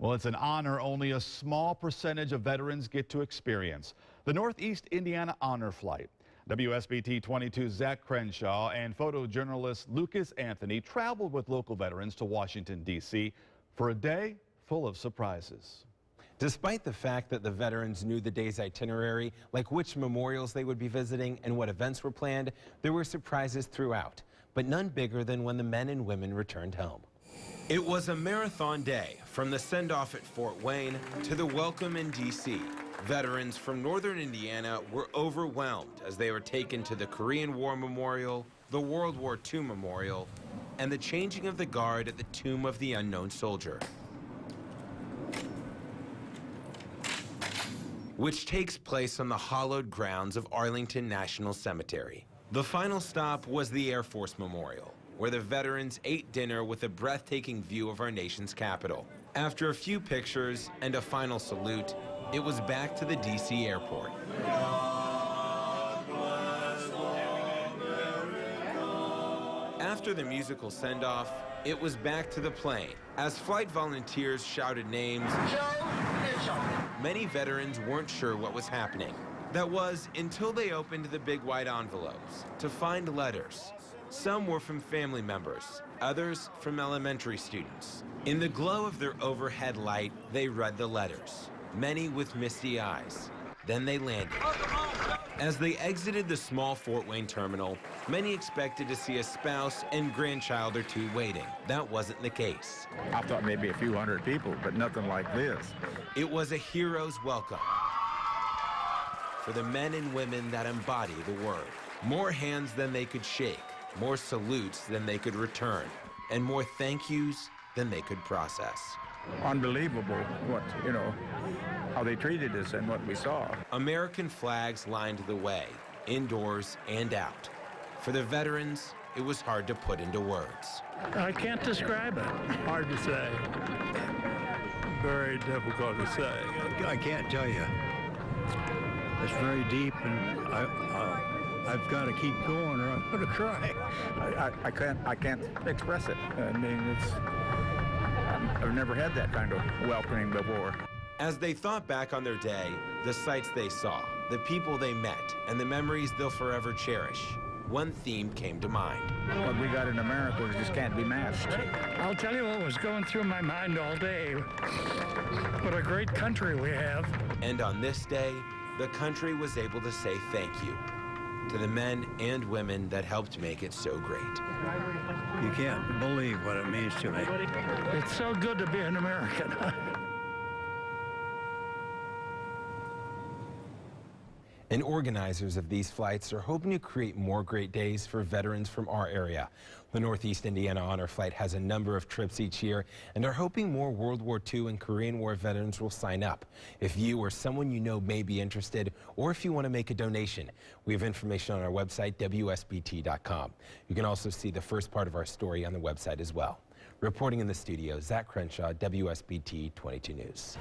Well, it's an honor only a small percentage of veterans get to experience. The Northeast Indiana Honor Flight. WSBT-22's Zach Crenshaw and photojournalist Lucas Anthony traveled with local veterans to Washington, D.C. for a day full of surprises. Despite the fact that the veterans knew the day's itinerary, like which memorials they would be visiting and what events were planned, there were surprises throughout, but none bigger than when the men and women returned home. It was a marathon day, from the send-off at Fort Wayne to the welcome in D.C. Veterans from northern Indiana were overwhelmed as they were taken to the Korean War Memorial, the World War II Memorial, and the changing of the guard at the Tomb of the Unknown Soldier, which takes place on the hallowed grounds of Arlington National Cemetery. The final stop was the Air Force Memorial, where the veterans ate dinner with a breathtaking view of our nation's capital. After a few pictures and a final salute, it was back to the D.C. airport. After the musical send-off, it was back to the plane. As flight volunteers shouted names, many veterans weren't sure what was happening. That was until they opened the big white envelopes to find letters. Some were from family members, others from elementary students. In the glow of their overhead light, they read the letters, many with misty eyes. Then they landed. As they exited the small Fort Wayne terminal, many expected to see a spouse and grandchild or two waiting. That wasn't the case. I thought maybe a few hundred people, but nothing like this. It was a hero's welcome for the men and women that embody the word. More hands than they could shake, more salutes than they could return, and more thank yous than they could process. Unbelievable how they treated us and what we saw. American flags lined the way, indoors and out. For the veterans, it was hard to put into words. I can't describe it. Hard to say. Very difficult to say. I can't tell you. It's very deep, and I've got to keep going or I'm going to cry. I can't express it. I mean, I've never had that kind of welcoming before. As they thought back on their day, the sights they saw, the people they met, and the memories they'll forever cherish, one theme came to mind. What we got in America just can't be matched. I'll tell you what was going through my mind all day. What a great country we have. And on this day, the country was able to say thank you to the men and women that helped make it so great. You can't believe what it means to me. It's so good to be an American. And organizers of these flights are hoping to create more great days for veterans from our area. The Northeast Indiana Honor Flight has a number of trips each year and are hoping more World War II and Korean War veterans will sign up. If you or someone you know may be interested, or if you want to make a donation, we have information on our website, wsbt.com. You can also see the first part of our story on the website as well. Reporting in the studio, Zach Crenshaw, WSBT 22 News.